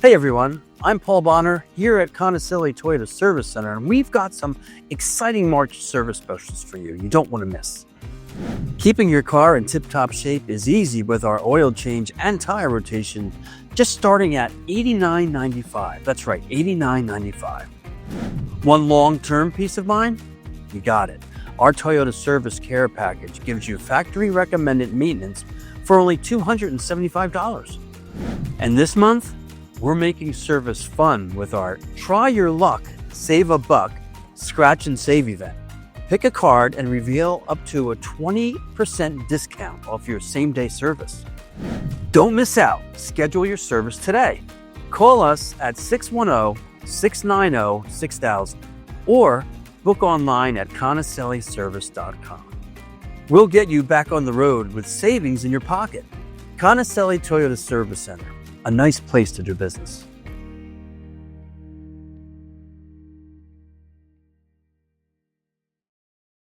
Hey everyone, I'm Paul Bonner here at Conicelli Toyota Service Center, and we've got some exciting March service specials for you don't want to miss. Keeping your car in tip-top shape is easy with our oil change and tire rotation, just starting at $89.95. That's right, $89.95. Want long-term peace of mind? You got it. Our Toyota Service Care Package gives you factory-recommended maintenance for only $275. And this month, we're making service fun with our Try Your Luck, Save a Buck Scratch and Save event. Pick a card and reveal up to a 20% discount off your same-day service. Don't miss out. Schedule your service today. Call us at 610-690-6000 or book online at conicelliservice.com. We'll get you back on the road with savings in your pocket. Conicelli Toyota Service Center, a nice place to do business.